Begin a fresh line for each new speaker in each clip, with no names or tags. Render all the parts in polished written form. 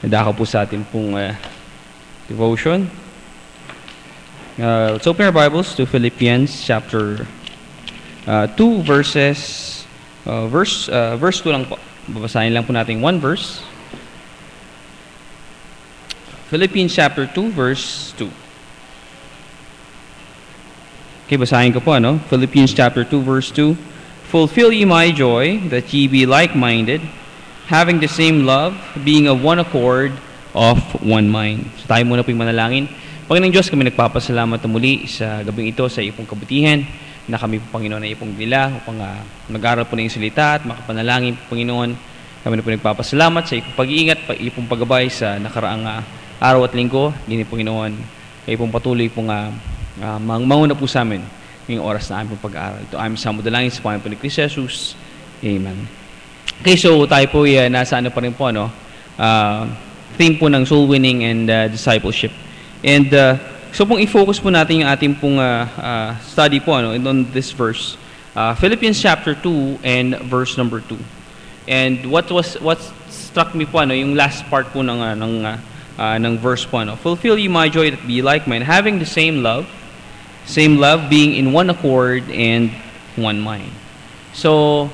Nadako po sa ating pong devotion. Let's open our Bibles to Philippians chapter 2 verse 2 lang po. Babasahin lang po natin one verse. Philippians chapter 2 verse 2. Okay, basahin ko po, ano? Philippians chapter 2 verse 2. Fulfill ye my joy, that ye be like-minded, having the same love, being of one accord, of one mind. So tayo muna po yung manalangin. Panginoong Diyos, kami nagpapasalamat na muli sa gabing ito sa iyong kabutihan, na kami po, Panginoon, na iyong nila upang mag-aral po ng iyong salita at makapanalangin po, Panginoon. Kami na po nagpapasalamat sa iyong pag-iingat, iyong paggabay sa nakaraang araw at linggo. Gini, Panginoon, kayo pong patuloy pong manguna po sa amin ngayong oras na aming pag-aaral. Ito aming samudalangin sa Panginoon po ni Cristo Jesus. Amen. Okay, so tayo po nasa ano pa rin po, no? Theme po ng soul winning and discipleship. And so pong i-focus po natin yung ating pong study po, ano, on this verse. Philippians chapter 2 and verse number 2. And what struck me po, ano, yung last part po ng verse po, ano. Fulfill ye my joy that be like mine, having the same love, being in one accord and one mind. So,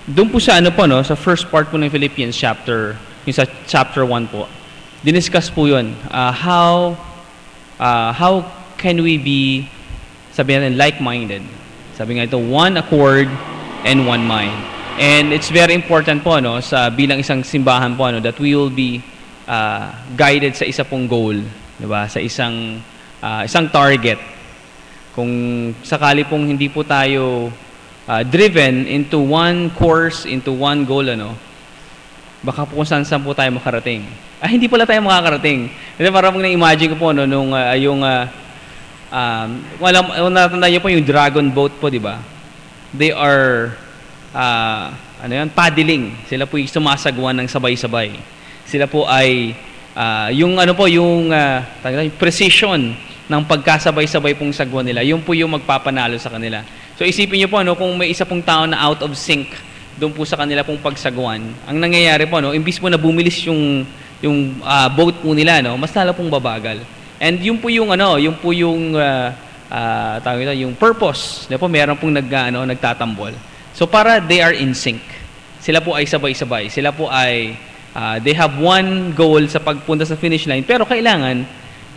doon po sa ano po, no, sa first part po ng Philippians chapter 1 po, diniscuss po yun, how can we be, sabi natin, like-minded. Sabi nga ito, one accord and one mind. And it's very important po, no, sa bilang isang simbahan po, no, that we will be guided sa isa pong goal, diba? Sa isang target. Kung sakali pong hindi po tayo driven into one course, into one goal, ano, baka po kung saan po tayo makarating. Hindi pala tayo makakarating. Kasi parang na-imagine ko po, no, nung natandaan niyo po yung dragon boat po, di ba? They are, paddling. Sila po yung sumasagwan ng sabay-sabay. Sila po ay, yung precision ng pagkasabay-sabay pong sagwan nila, yun po yung magpapanalo sa kanila. So isipin niyo po, no, kung may isa pong tao na out of sync doon po sa kanila pong pagsagwan, ang nangyayari po, no, imbis po na bumilis yung boat po nila, no, mas lalo pong babagal. And yun po yung yung purpose, di po, meron pong nagtatambol. So para they are in sync. Sila po ay sabay-sabay. Sila po ay they have one goal sa pagpunta sa finish line, pero kailangan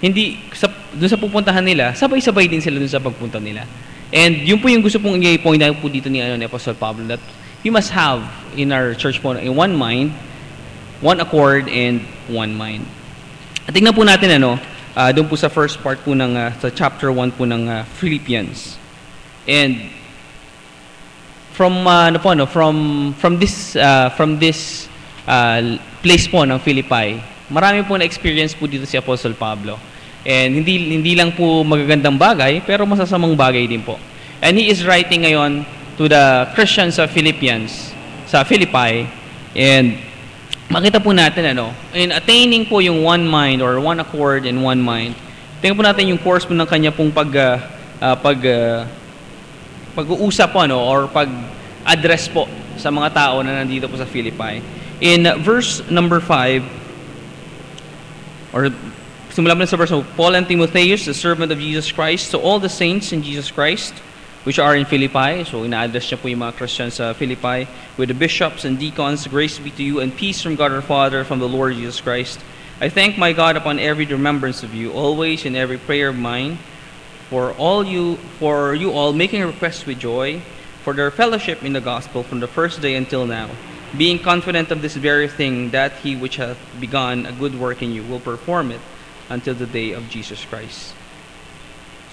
doon sa pupuntahan nila, sabay-sabay din sila doon sa pagpunta nila. And yun po yung gusto pong i-point out po dito ni Apostle Pablo, that we must have in our church po in one mind, one accord, and one mind. At tingnan po natin, doon po sa first part po ng sa chapter 1 po ng Philippians. And from this place po ng Philippi, marami po na-experience po dito si Apostle Pablo. And hindi lang po magagandang bagay, pero masasamang bagay din po. And he is writing ngayon to the Christians sa Philippi, and makita po natin, in attaining po yung one mind or one accord and one mind, tingnan po natin yung course po ng kanya pong pag-uusap po, or pag-address po sa mga tao na nandito po sa Philippi. In verse number 5, or simula mo na sa verse, Paul and Timotheus, the servant of Jesus Christ, to all the saints in Jesus Christ, which are in Philippi. So ina-address niya po yung mga Christians sa Philippi, with the bishops and deacons, grace be to you and peace from God our Father, from the Lord Jesus Christ. I thank my God upon every remembrance of you, always in every prayer of mine, for you all, making requests with joy, for their fellowship in the gospel from the first day until now, being confident of this very thing, that he which hath begun a good work in you will perform it until the day of Jesus Christ.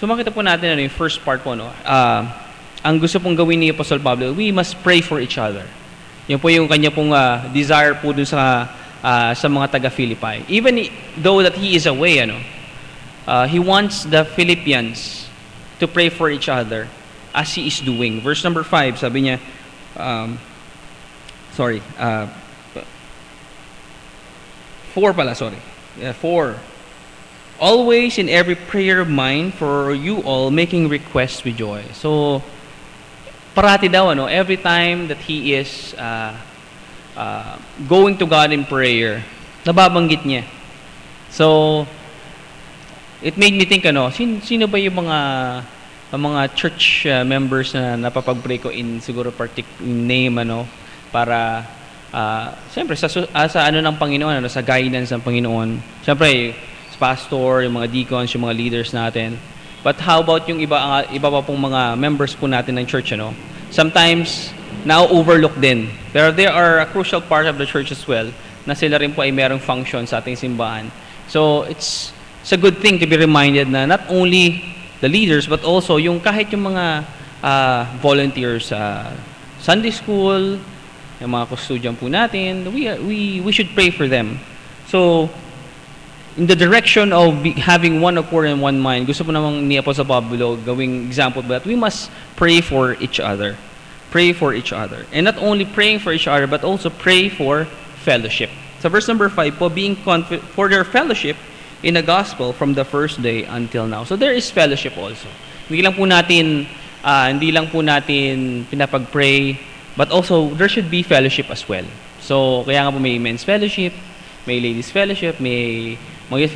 So makita po natin yung first part po, ang gusto pong gawin ni Apostle Pablo, we must pray for each other. Yan po yung kanya pong desire po dun sa mga taga-Philippi. Even though that he is away, he wants the Philippians to pray for each other as he is doing. Verse number 5, sabi niya, 4 always in every prayer of mine for you all, making requests with joy. So parati daw, every time that he is going to God in prayer, nababanggit niya. So, it made me think, sino ba yung mga church members na napapag-pray ko in siguro name, para, siyempre, sa ng Panginoon, sa guidance ng Panginoon. Siyempre, pastor, yung mga deacons, yung mga leaders natin. But how about yung iba pa pong mga members po natin ng church, Sometimes, na-overlook din. Pero they are a crucial part of the church as well, na sila rin po ay merong function sa ating simbahan. So, it's a good thing to be reminded na not only the leaders, but also kahit yung mga volunteers sa Sunday school, yung mga custodian po natin, we should pray for them. So, in the direction of having one accord and one mind, gusto po namang ni Apostle Pablo gawing example that we must pray for each other. Pray for each other. And not only praying for each other, but also pray for fellowship. So verse number 5 po, being confident for their fellowship in the gospel from the first day until now. So there is fellowship also. Hindi lang po natin pinapag-pray, but also there should be fellowship as well. So kaya nga po may men's fellowship, may ladies fellowship,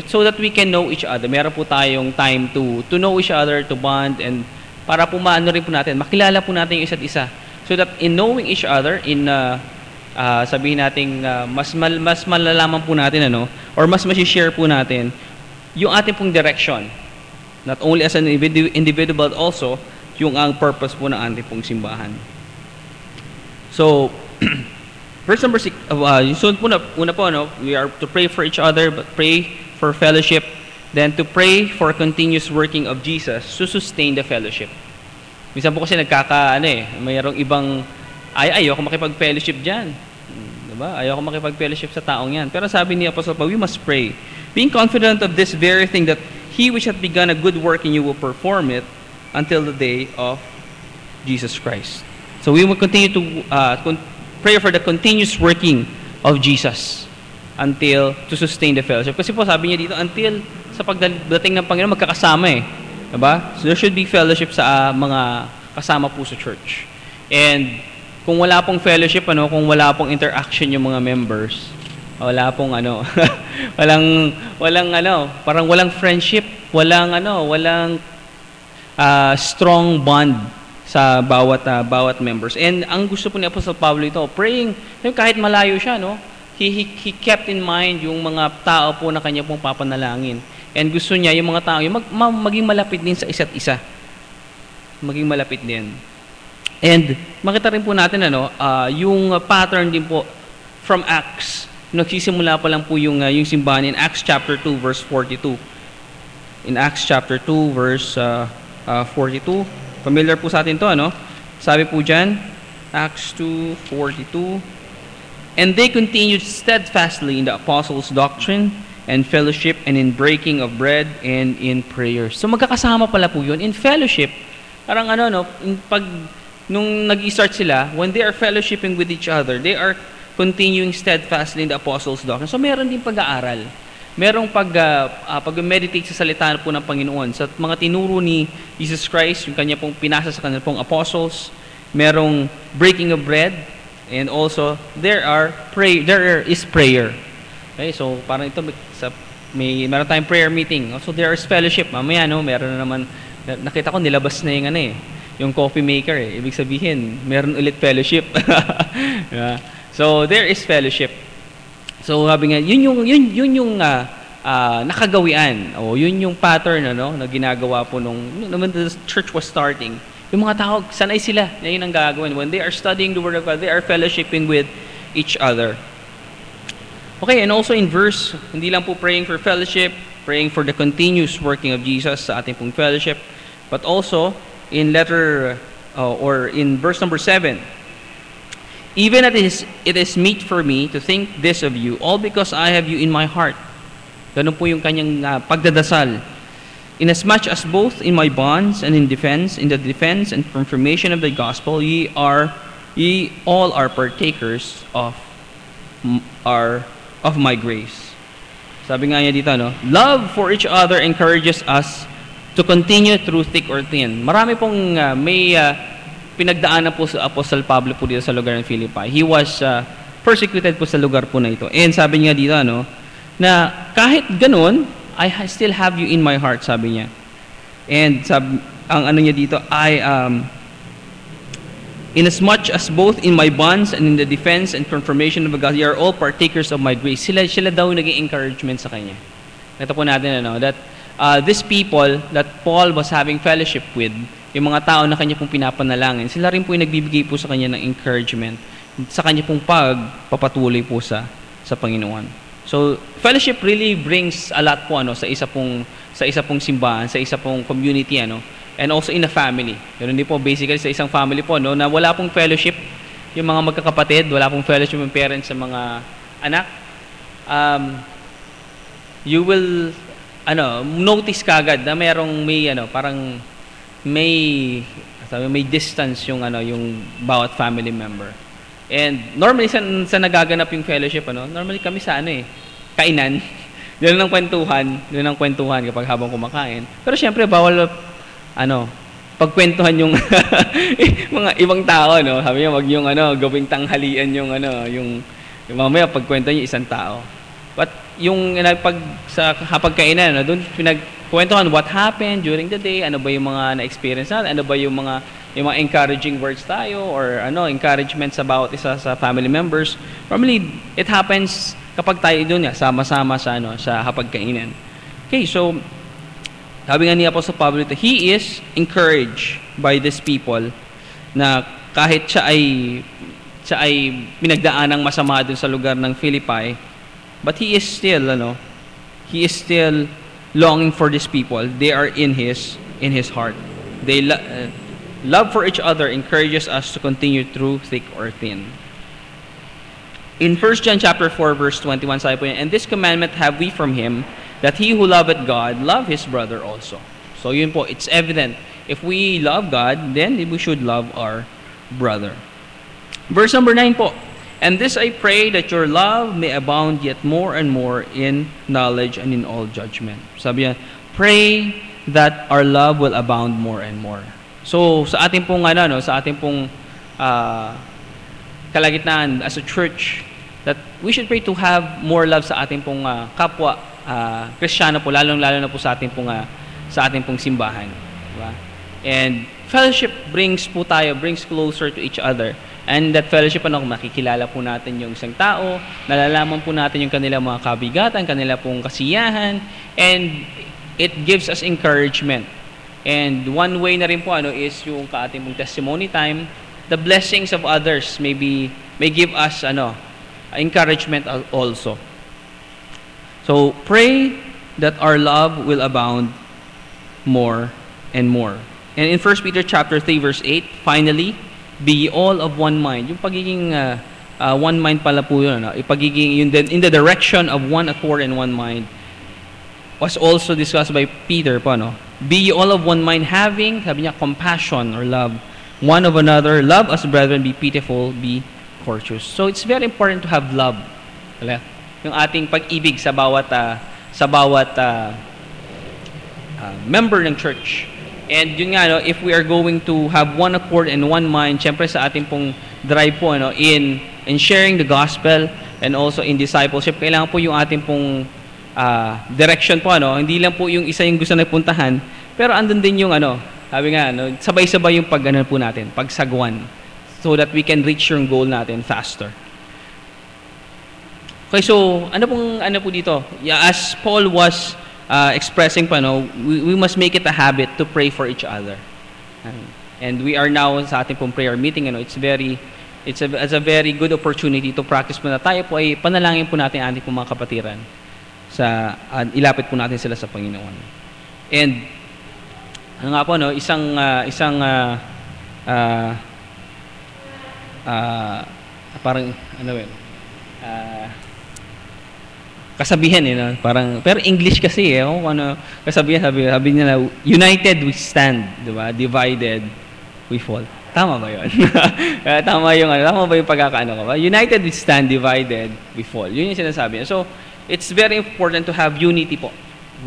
so that we can know each other. Meron po tayong time to know each other, to bond, and para po rin po natin, makilala po natin yung isa't isa. So that in knowing each other, sabihin natin, mas malalaman po natin, or mas share po natin, yung ating pong direction. Not only as an individual, but also, yung ang purpose po ng ating pong simbahan. So, verse number 6, so una po, we are to pray for each other, but pray for fellowship, then to pray for continuous working of Jesus to sustain the fellowship. Minsan po kasi mayroong ibang, ayoko makipag-fellowship dyan. Diba? Ayoko makipag-fellowship sa taong yan. Pero sabi ni Apostle Paul, we must pray, being confident of this very thing, that He which hath begun a good work in you will perform it until the day of Jesus Christ. So we will continue to pray for the continuous working of Jesus to sustain the fellowship. Kasi po sabi niya dito, until sa pagdating ng Panginoon, magkakasama Diba? So there should be fellowship sa mga kasama po sa church. And kung wala pong fellowship, kung wala pong interaction yung mga members, wala pong parang walang friendship, walang strong bond sa bawat members. And ang gusto po ni Apostle Pablo ito, praying, kahit malayo siya, he kept in mind yung mga tao po na kanya pong papanalangin. And gusto niya yung mga tao maging malapit din sa isa't isa. Maging malapit din. And makita rin po natin yung pattern din po from Acts. Nagsisimula pa lang po yung simbahan in Acts chapter 2 verse 42. In Acts chapter 2 verse 42. Familiar po sa atin to, Sabi po diyan, Acts 2:42. And they continued steadfastly in the apostles' doctrine and fellowship, and in breaking of bread, and in prayers. So magkakasama pala po yun. In fellowship, parang nung nag-start sila, when they are fellowshipping with each other, they are continuing steadfastly in the apostles' doctrine. So meron din pag-aaral. Merong pag-meditate sa salita po ng Panginoon. Sa mga tinuro ni Jesus Christ, yung kanya pong pinasa sa kanila pong apostles, merong breaking of bread, and also, there is prayer. Okay, so parang ito meron tayong prayer meeting. So there is fellowship. Mamaya meron na naman nakita ko nilabas na yung coffee maker Ibig sabihin, meron ulit fellowship. Yeah. So there is fellowship. So sabi nga, yun yung nakagawian. Yun yung pattern na ginagawa po when the church was starting. Yung mga tao, sanay sila. Yun ang gagawin. When they are studying the Word of God, they are fellowshipping with each other. Okay, and also in verse, hindi lang po praying for fellowship, praying for the continuous working of Jesus sa ating pong fellowship, but also in in verse number 7, even it is meet for me to think this of you, all because I have you in my heart. Ganun po yung kanyang pagdadasal. Inasmuch as both in my bonds and in the defense and confirmation of the gospel, ye all are partakers of my grace. Sabi nga niya dito, love for each other encourages us to continue through thick or thin. Marami pong may pinagdaanan po sa Apostle Pablo po dito sa lugar ng Philippi. He was persecuted po sa lugar po na ito. And sabi niya dito, ano, na kahit ganun, still have you in my heart, sabi niya. And ang ano niya dito, inasmuch as both in my bonds and in the defense and confirmation of the gospel, you are all partakers of my grace. Sila daw naging encouragement sa kanya. Ito po natin, ano, that these people that Paul was having fellowship with, yung mga tao na kanya pong pinapanalangin, sila rin po yung nagbibigay po sa kanya ng encouragement sa kanya pong pagpapatuloy po sa Panginoon. So, fellowship really brings a lot po, ano, sa isa pong simbahan, sa isa pong community, ano, and also in a family. Ganun din po, basically sa isang family po, no, na wala pong fellowship yung mga magkakapatid, wala pong fellowship yung parents sa mga anak. You will notice kagad na may parang may distance yung bawat family member. And normally sa nagaganap yung fellowship, normally kami sa kainan. Doon ng kwentuhan kapag habang kumakain. Pero syempre bawal pagkwentuhan yung mga ibang tao, no. Sabi niya wag yung gawing tanghalian yung mamaya pagkwento niyo isang tao. But yung sa hapagkainan, doon pinagkwentuhan what happened during the day, ano ba yung mga na-experience natin, ano ba yung mga encouraging words tayo or encouragement sa bawat isa sa family members. Normally it happens kapag tayo doon sama-sama sa hapagkainan. Okay, so sabi nga ni Apostle Pablo ito, he is encouraged by these people na kahit siya ay pinagdaan ng masama doon sa lugar ng Philippi, but he is still longing for these people. They are in his heart. They love for each other encourages us to continue through thick or thin. In 1 John chapter 4 verse 21 sabi po yan, and this commandment have we from him, that he who loveth God love his brother also. So yun po, it's evident. If we love God, then we should love our brother. Verse number 9 po, and this I pray that your love may abound yet more and more in knowledge and in all judgment. Sabi niya, pray that our love will abound more and more. So sa ating pong kalagitnaan as a church, that we should pray to have more love sa ating pong kapwa Kristiyano po, lalong-lalo na po sa ating pong simbahan. Diba? And fellowship brings closer to each other. And that fellowship, makikilala po natin yung isang tao, nalalaman po natin yung kanilang mga kabigatan, kanila pong kasiyahan, and it gives us encouragement. And one way na rin po is yung ating pong testimony time. The blessings of others may give us encouragement also. So pray that our love will abound more and more. And in 1 Peter chapter 3 verse 8, finally, be all of one mind. Yung pagiging one mind pala po yun, in the direction of one accord and one mind was also discussed by Peter po, Be all of one mind, having, sabi niya, compassion or love one of another, love as brethren, be pitiful, be courteous. So it's very important to have love. Yung ating pag-ibig sa bawat member ng church. And yun nga, if we are going to have one accord and one mind, syempre sa ating pong drive po in sharing the gospel and also in discipleship, kailangan po yung ating pong direction po, hindi lang po yung isa yung gusto na puntahan, pero andun din yung sabi nga, sabay-sabay yung po natin, pagsagwan, so that we can reach yung goal natin faster. Okay, so ano po dito? Yeah, as Paul was expressing we must make it a habit to pray for each other. And we are now sa ating pong prayer meeting, it's a very good opportunity to practice po na tayo po ay panalangin po natin ating pong mga kapatiran ilapit po natin sila sa Panginoon. And parang kasabihan parang pero English kasi kasabihan sabi nila, united we stand, diba? Divided we fall. Tama ba 'yon? Tama ba yung pagkakaano ko ba? United we stand, divided we fall. Yun yung sinasabi niya. So it's very important to have unity po.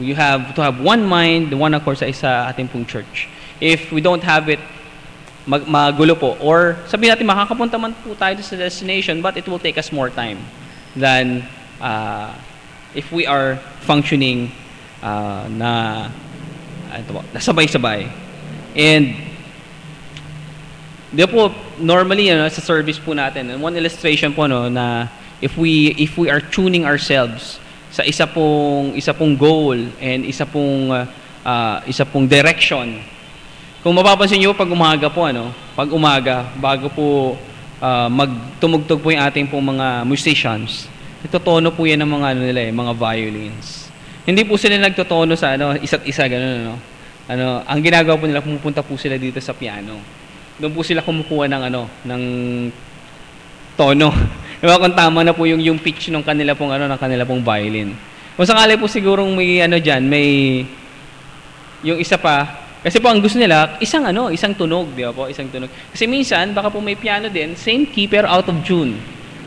You have to have one mind, one accord sa ating pong church. If we don't have it, magulo po. Or sabihin natin, makakapunta man po tayo sa destination, but it will take us more time than if we are functioning na sabay-sabay. And di po, normally, sa service po natin, one illustration po, na if we are tuning ourselves sa isa pong goal and isa pong direction. Kung mapapansin niyo pag umaga po, pag umaga bago po magtumugtog po yung ating pong mga musicians, nagtotono po yan ng mga mga violins. Hindi po sila nagtotono sa isa't isa ganun, ang ginagawa po nila, pumupunta po sila dito sa piano. Doon po sila kumukuha ng tono. Diba, kung tama na po yung pitch ng kanila pong violin. Kung sakali po sigurong may diyan, may yung isa pa, kasi po ang gusto nila isang tunog, di ba po? Isang tunog. Kasi minsan baka po may piano din, same key pero out of tune.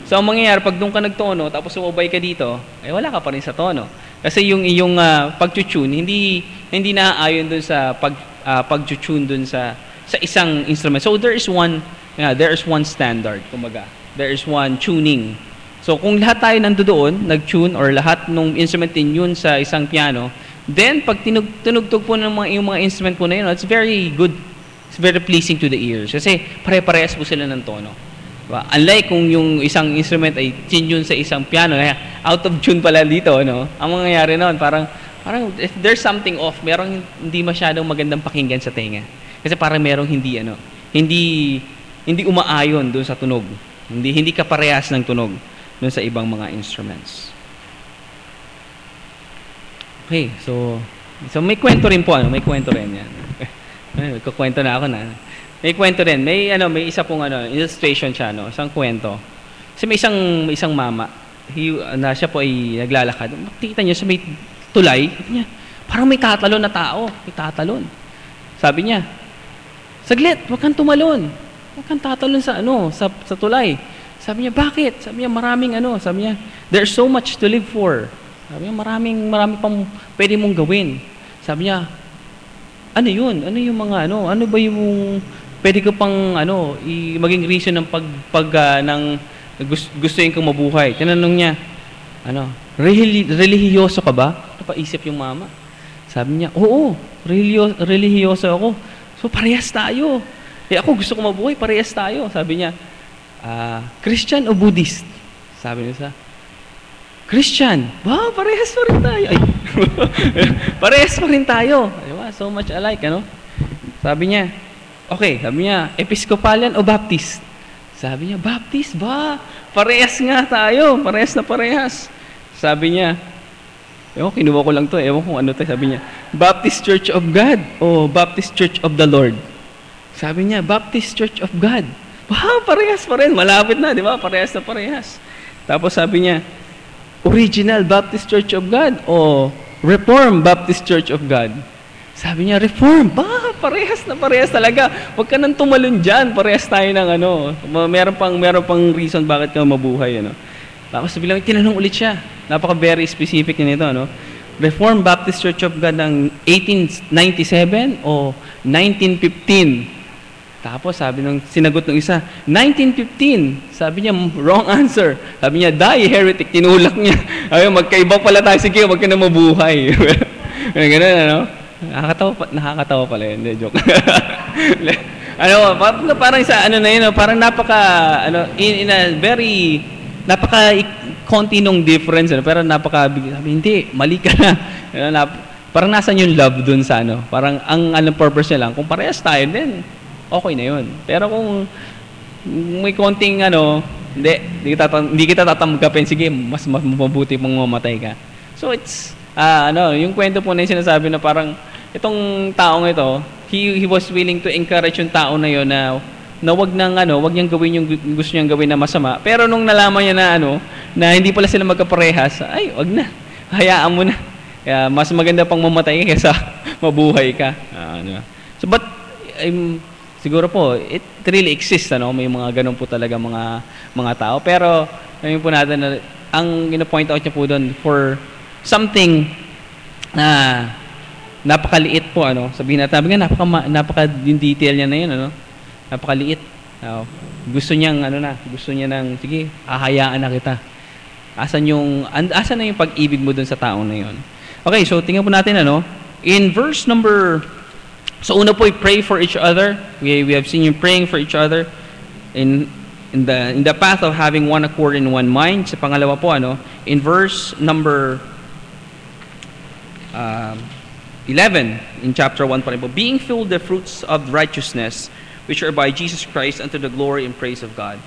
So ang mangyayari pag doon ka nagtono tapos sumabay ka dito, wala ka pa rin sa tono. Kasi yung iyong pag-tune hindi naaayon doon sa pag-tune doon sa isang instrument. So there is one standard, kumbaga. There is one tuning. So kung lahat tayo nandoon, nag-tune or lahat ng instrument din yun sa isang piano, then pag tinugtog po ng yung mga instrument po na yun, it's very good. It's very pleasing to the ears. Kasi pare-parehas po sila ng tono. Diba? Unlike kung yung isang instrument ay tune sa isang piano, out of tune pala dito, ang mangyayari noon, parang if there's something off, merong hindi masyadong magandang pakinggan sa tenga. Kasi parang merong hindi umaayon doon sa tunog. Hindi ka parehas ng tunog doon sa ibang mga instruments. Okay, so may kwento rin po, may kwento rin yan. Kukwento na ako na. May kwento rin. May isa pong illustration siya, isang kwento. Kasi may isang mama, siya po ay naglalakad. Makikita niyo sa may tulay, niya, parang may tatalon na tao, may tatalon. Sabi niya, saglit, wag kang tumalon. Huwag kang tatalon sa tulay. Sabi niya, bakit? Sabi niya, maraming sabi niya, there's so much to live for. Sabi niya, marami pang pwede mong gawin. Sabi niya, ano yun? Ano yung mga ano ba yung pwede ko pang maging reason ng gustuin kong mabuhay. Tinanong niya, relihiyoso ka ba? Napaisip yung mama. Sabi niya, oo, relihiyoso ako. So parehas tayo. Ako gusto ko mabuhay, parehas tayo. Sabi niya, Christian o Buddhist? Sabi niya Christian. Wow, parehas pa rin tayo. Ay, parehas pa rin tayo. Diba? So much alike, Sabi niya, okay, sabi niya, Episcopalian o Baptist? Sabi niya, Baptist ba? Parehas nga tayo. Parehas na parehas. Sabi niya, kinuha ko lang to. Ewan kung ano to. Sabi niya, Baptist Church of God o Baptist Church of the Lord? Sabi niya, Baptist Church of God. Wow, parehas pa rin. Malapit na, di ba? Parehas na parehas. Tapos sabi niya, Original Baptist Church of God o Reformed Baptist Church of God? Sabi niya, Reformed. Parehas na parehas talaga. Huwag ka nang tumalon dyan. Parehas tayo ng meron pang reason bakit ka mabuhay. Tapos bilang tinanong ulit siya. Very specific nito. Reformed Baptist Church of God ng 1897 o 1915? Tapos sabi sinagot ng isa, 1915. Sabi niya, wrong answer. Sabi niya, die, heretic. Tinulak niya. Magkaiba pala tayo. Sige, wag ka na mabuhay. Ganun, Nakakatawa pala yun. Hindi, joke. Parang sa na yun, parang in a very, konti nung difference, pero sabi, hindi, mali ka na. Parang nasan yung love dun sa parang ang purpose niya lang, kung parehas tayo, then, okay na yun. Pero kung may konting hindi kita tatanggapin, sige, mas mabuti pang mamatay ka. So it's, yung kwento po na yung sinasabi na parang, itong taong ito, he was willing to encourage yung tao na yun na wag niyang gawin yung gusto niyang gawin na masama. Pero nung nalaman niya na hindi pala sila magkaparehas, ay, wag na. Hayaan mo na. Kaya mas maganda pang mamatay kaysa mabuhay ka. So, but, siguro po, it really exists, may mga ganun po talaga mga tao. Pero, ayun po natin, ang point out niya po doon, for something na napakaliit po, sabihin natin, napaka yung detail niya na yun, napakaliit. Gusto niyang, gusto niya ng, sige, hahayaan na kita. Asan na yung pag-ibig mo dun sa taong na yun? Okay, so tingnan po natin, in verse number, so una po, pray for each other. We have seen you praying for each other in the path of having one accord and one mind. Sa pangalawa po, in verse number 11 in chapter 1 pa rin po, being filled with the fruits of righteousness which are by Jesus Christ unto the glory and praise of God.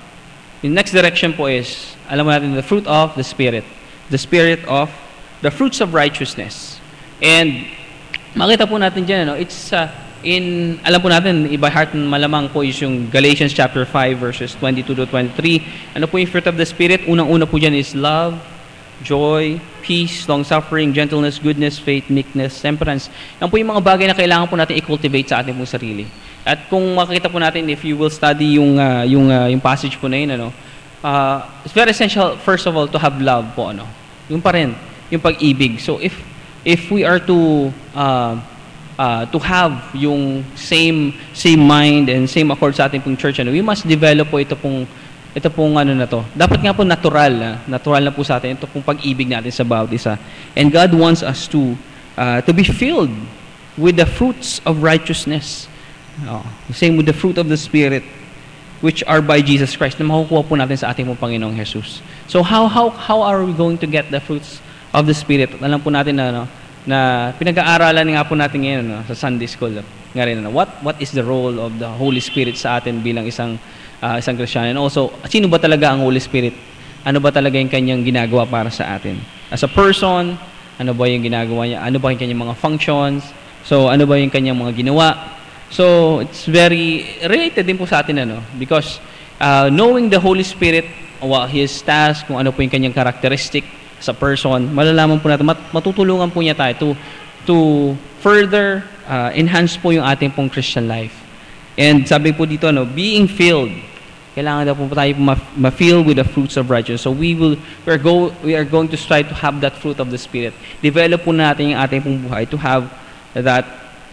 The next direction po is, alam mo natin, the fruit of the Spirit. The Spirit of the fruits of righteousness. And makita po natin dyan, it's alam po natin, by heart malamang po is yung Galatians chapter 5 verses 22 to 23. Ano po yung fruit of the Spirit? Unang-una po dyan is love, joy, peace, long-suffering, gentleness, goodness, faith, meekness, temperance. Yan po yung mga bagay na kailangan po natin i-cultivate sa ating pong sarili. At kung makikita po natin, if you will study yung passage po na yun, it's very essential, first of all, to have love po, yung pa rin, yung pag-ibig. So if we are to have yung same mind and same accord sa ating pong church, we must develop po ito pong dapat nga po natural na po sa atin ito pong pag-ibig natin sa bawat isa. And God wants us to be filled with the fruits of righteousness. Same with the fruit of the Spirit which are by Jesus Christ na makukuha po natin sa ating pong Panginoong Jesus. So how are we going to get the fruits of the Spirit? Alam po natin na pinag-aaralan nga po natin ngayon sa Sunday School nga rin, what is the role of the Holy Spirit sa atin bilang isang Kristiyano, and also sino ba talaga ang Holy Spirit? Ano ba talaga yung kanyang ginagawa para sa atin as a person? Ano ba yung ginagawa niya? Ano ba yung kanyang mga functions? So ano ba yung kanyang mga ginawa? So it's very related din po sa atin, because knowing the Holy Spirit, His task, kung ano po yung kanyang characteristic sa person, malalaman po natin, matutulungan po niya tayo to further enhance po yung ating pong Christian life. And sabi po dito, being filled, kailangan daw po tayo ma-fill with the fruits of righteousness. So we are going to strive to have that fruit of the Spirit. Develop po natin yung ating pong buhay to have that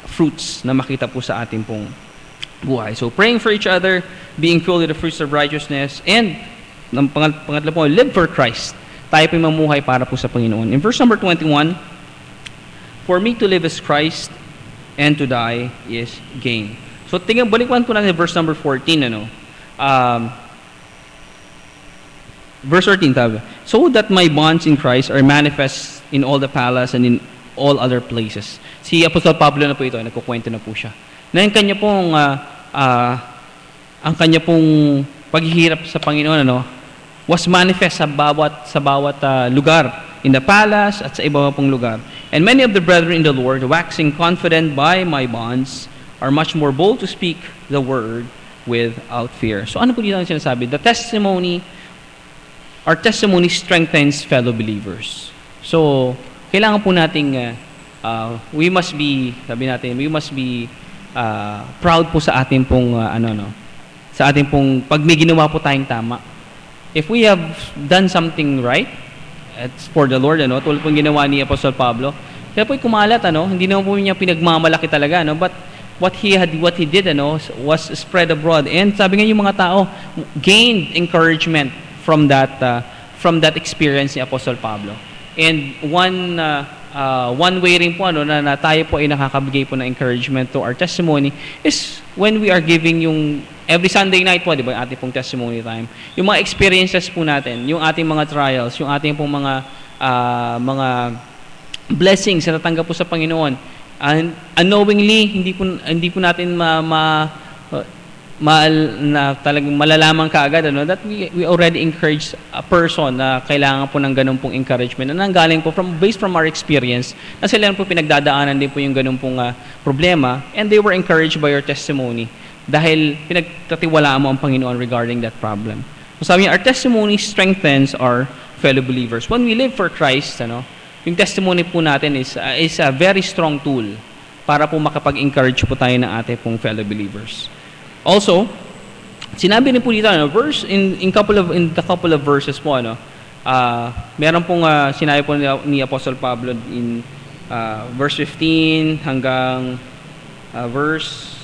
fruits na makita po sa ating pong buhay. So praying for each other, being filled with the fruits of righteousness, and pangatlo po, live for Christ. Tayo po mamuhay para po sa Panginoon. In verse number 21, for me to live as Christ and to die is gain. So balikan po natin verse number 14, verse 13, sabi, so that my bonds in Christ are manifest in all the palace and in all other places. Si Apostol Pablo na po ito, nagkukwento na po siya. Na yung kanya pong, ang kanya pong paghihirap sa Panginoon, was manifest sa bawat lugar, in the palace at sa iba pong lugar. And many of the brethren in the Lord, waxing confident by my bonds, are much more bold to speak the word without fear. So ano po dito ang sinasabi? Our testimony strengthens fellow believers. So, kailangan po nating we must be proud po sa ating pong sa ating pong pag may ginawa po tayong tama. If we have done something right, it's for the Lord, tulad pong ginawa ni Apostle Pablo, kaya po'y kumalat, hindi naman po niya pinagmamalaki talaga, but what he did, was spread abroad. And sabi nga yung mga tao gained encouragement from that experience ni Apostle Pablo. And one way rin po na tayo po ay nakakabigay po ng encouragement to our testimony is when we are giving yung every Sunday night po, di ba, yung ating pong testimony time. Yung mga experiences po natin, yung ating mga trials, yung ating pong mga blessings na natanggap po sa Panginoon. And unknowingly, hindi po natin talagang malalaman kaagad that we already encourage a person na kailangan po ng ganun pong encouragement na nanggaling po based from our experience na sila po pinagdadaanan din po yung ganun pong problema, and they were encouraged by your testimony dahil pinagtatiwalaan mo ang Panginoon regarding that problem. So sabi niya, our testimony strengthens our fellow believers. When we live for Christ, yung testimony po natin is a very strong tool para po makapag-encourage po tayo ng ating pong fellow believers. Also, sinabi rin po dito, verse in the couple of verses po, meron pong sinabi po ni Apostle Pablo in verse 15 hanggang verse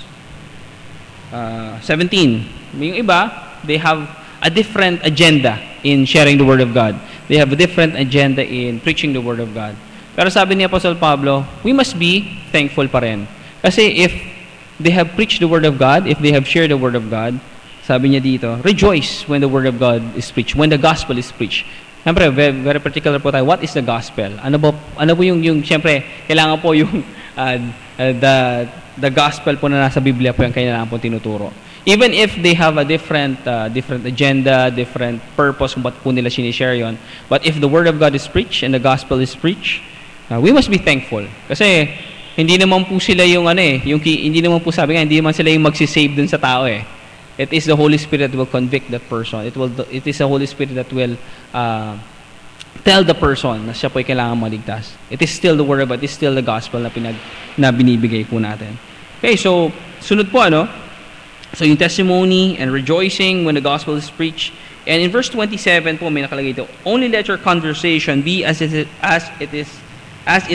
17. Yung iba, they have a different agenda in sharing the Word of God. They have a different agenda in preaching the Word of God. Pero sabi ni Apostle Pablo, we must be thankful pa rin. Kasi if they have preached the Word of God, if they have shared the Word of God, sabi niya dito, rejoice when the Word of God is preached, when the gospel is preached. Siyempre, very, very particular po tayo. What is the gospel? Ano po yung siyempre, kailangan po yung the gospel po na nasa Biblia po yung kailangan po tinuturo. Even if they have a different agenda, different purpose kung ba't po nila sinishare yun. But if the Word of God is preached and the gospel is preached, we must be thankful. Kasi hindi naman po sila yung hindi naman po sabi nga, hindi naman sila yung magsisave dun sa tao eh. It is the Holy Spirit that will convict that person. It is the Holy Spirit that will tell the person na siya po ay kailangan maligtas. It is still the Word of God, it is still the gospel na binibigay po natin. Okay, so sunod po so yung testimony and rejoicing when the gospel is preached. And in verse 27 po may nakalagay ito, only let your conversation be as it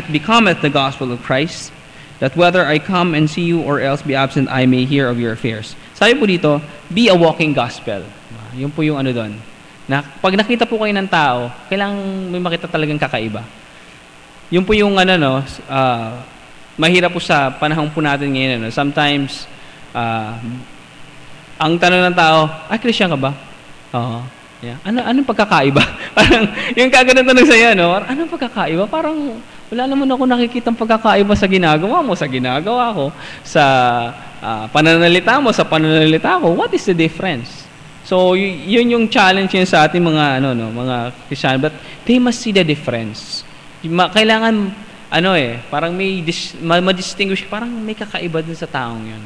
becometh the gospel of Christ, that whether I come and see you or else be absent, I may hear of your affairs. Sabi po dito, be a walking gospel. Yun po yung doon. Na pag nakita po kayo ng tao, kailangang may makita talagang kakaiba. Yun po yung mahirap po sa panahon po natin ngayon. Sometimes, ang tanong ng tao, Christian ka ba? Oo. Yeah. Anong pagkakaiba? Parang, yung kagano'n tanong sa'yo, anong pagkakaiba? Parang, wala naman ako nakikitang pagkakaiba sa ginagawa mo, sa ginagawa ko, sa pananalita mo, sa pananalita ko. What is the difference? So, yun yung challenge yun sa ating mga, mga Christian. But they must see the difference. Kailangan, parang may ma-distinguish, parang may kakaiba din sa taong yun.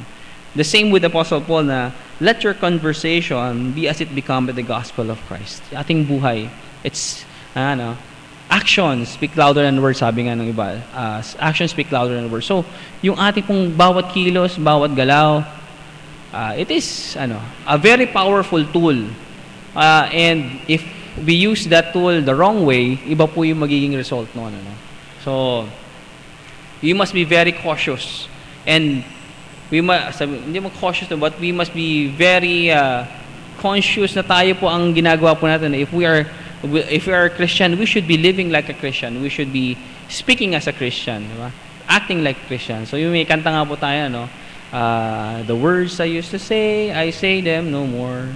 The same with Apostle Paul na, let your conversation be as it become the gospel of Christ. Ating buhay, it's, actions speak louder than words, sabi nga ng iba. Actions speak louder than words. So, yung ating pong bawat kilos, bawat galaw, it is, a very powerful tool. And if we use that tool the wrong way, iba po yung magiging result noon. So, you must be very cautious. And hindi mo cautious but we must be very conscious na tayo po ang ginagawa po natin. If we are a Christian, we should be living like a Christian. We should be speaking as a Christian, diba? Acting like a Christian. So yung may kanta nga po tayo, the words I used to say, I say them no more.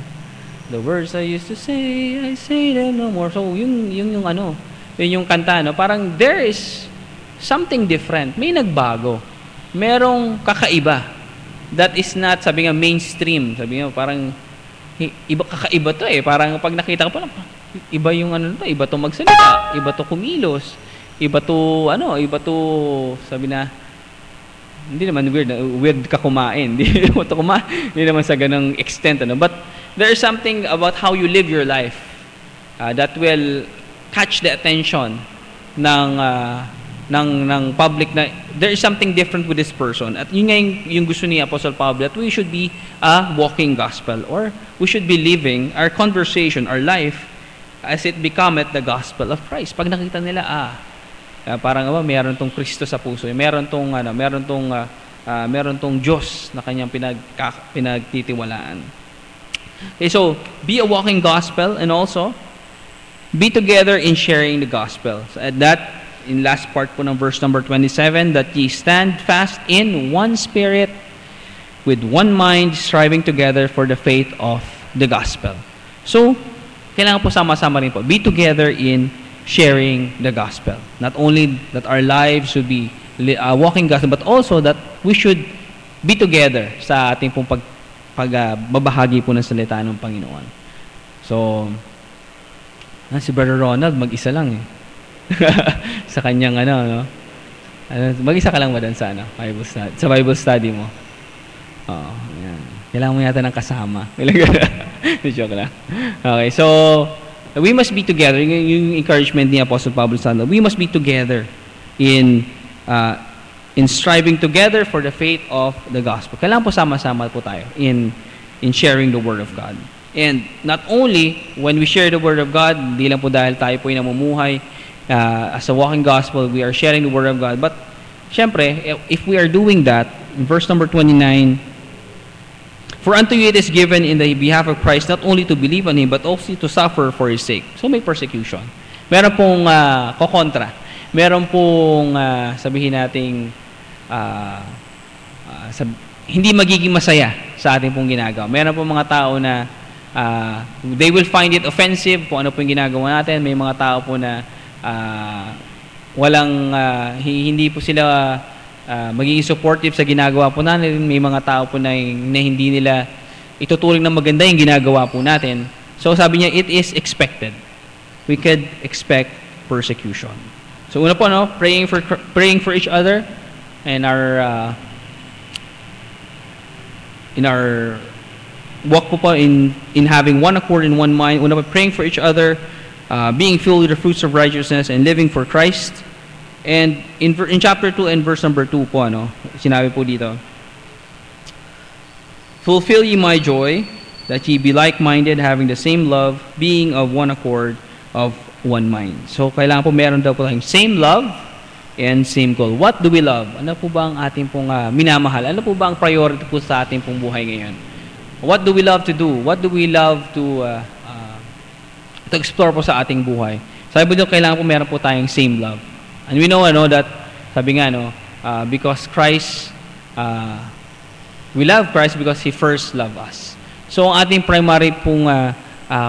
The words I used to say, I say them no more. So yun yung kanta, parang there is something different. May nagbago. Merong kakaiba. That is not, sabi nga, mainstream. Sabi nga, parang, kakaiba to eh. Parang pag nakita ko pa lang, iba yung iba to magsalita, iba to kumilos, iba to, sabi na, hindi naman weird ka kumain. Hindi naman sa ganang extent, But there is something about how you live your life that will catch the attention ng public na there is something different with this person. At yun nga yung gusto ni Apostle Pablo, that we should be a walking gospel, or we should be living our conversation, our life, as it becometh the gospel of Christ. Pag nakita nila, parang meron tong Kristo sa puso, meron tong Diyos na kanyang pinagtitiwalaan. Okay, so be a walking gospel, and also be together in sharing the gospel. So at that, in last part po ng verse number 27, that ye stand fast in one spirit, with one mind, striving together for the faith of the gospel. So, kailangan po sama-sama rin po. Be together in sharing the gospel. Not only that our lives should be walking gospel, but also that we should be together sa ating pong pagbabahagi po ng salita ng Panginoon. So, si Brother Ronald, mag-isa lang eh. Sa kanyang mag-isa ka lang ba doon sa Bible study mo? Oo, yan. Kailangan mo yata ng kasama. Joke lang. Okay, so we must be together. Yung encouragement ni Apostle Pablo Sandal, we must be together in striving together for the faith of the gospel. Kailangan po sama-sama po tayo in sharing the Word of God. And not only when we share the Word of God, hindi lang po dahil tayo po yung namumuhay as a walking gospel, we are sharing the Word of God. But, syempre, if we are doing that, in verse number 29, For unto you it is given in the behalf of Christ not only to believe on Him, but also to suffer for His sake. So may persecution. Meron pong kokontra. Meron pong sabihin nating hindi magiging masaya sa ating pong ginagawa. Meron pong mga tao na they will find it offensive kung ano po yung ginagawa natin. May mga tao po na hindi po sila magiging supportive sa ginagawa po natin. May mga tao po na hindi nila ituturing na maganda yung ginagawa po natin. So sabi niya, it is expected. We could expect persecution. So una po, praying for each other and in our walk po in having one accord and one mind. Una po, praying for each other, being filled with the fruits of righteousness and living for Christ. And in chapter 2 and verse number 2 po, sinabi po dito, fulfill ye my joy, that ye be like-minded, having the same love, being of one accord, of one mind. So, kailangan po meron daw po tayong same love and same goal. What do we love? Ano po ba ang ating pong minamahal? Ano po ba ang priority po sa ating pong buhay ngayon? What do we love to do? What do we love to explore po sa ating buhay? Sabi po dito, kailangan po meron po tayong same love. And we know that, sabi nga, because Christ, we love Christ because He first loved us. So, ang ating primary pong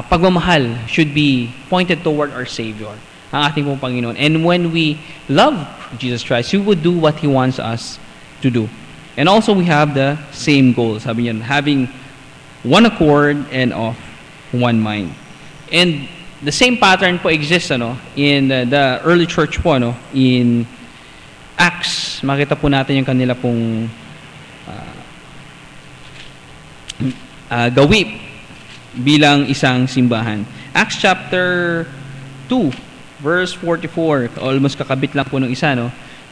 pagmamahal should be pointed toward our Savior, ang ating pong Panginoon. And when we love Jesus Christ, He would do what He wants us to do. And also, we have the same goal. Sabi niya, having one accord and of one mind. And the same pattern po exists in the early church po, in Acts. Makita po natin yung kanila pong gawi bilang isang simbahan. Acts chapter 2 verse 44, almost kakabit lang po ng isa,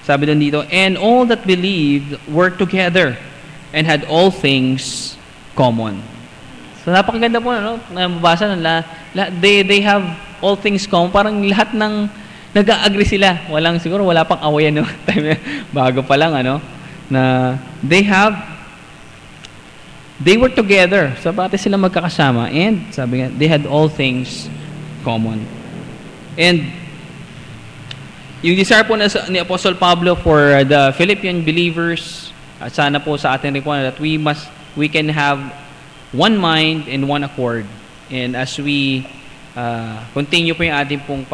sabi doon dito, and all that believed were together and had all things common. So napakaganda po, nababasa nila, they have all things common, parang lahat ng nag-agree sila, siguro wala pang awayan time bago pa lang na they were together. So, pati sila magkakasama. And, sabi nga, they had all things common. And, yung desire po ni Apostle Pablo for the Philippian believers, at sana po sa atin rin po that we can have one mind and one accord. And as we continue po yung ating pong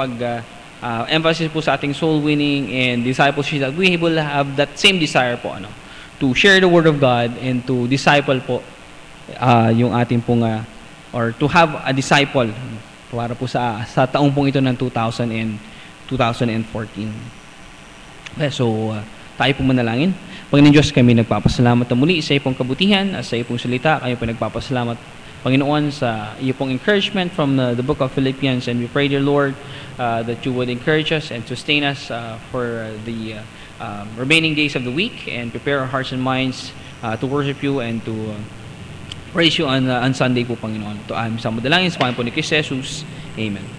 emphasis po sa ating soul winning and discipleship, that we will have that same desire po, to share the Word of God and to disciple po yung ating pong or to have a disciple para po sa taong pong ito ng 2014. Okay, so tayo po manalangin. Panginoon Diyos, kami nagpapasalamat na muli sa iyong kabutihan at sa iyong salita. Kayo po nagpapasalamat, Panginoon, sa iyong pong encouragement from the book of Philippians, and we pray, dear Lord, that you would encourage us and sustain us for the remaining days of the week, and prepare our hearts and minds to worship you and to praise you on Sunday po, Panginoon. Ito ang sa madalangin sa pangalan po ni Kristo Jesus. Amen.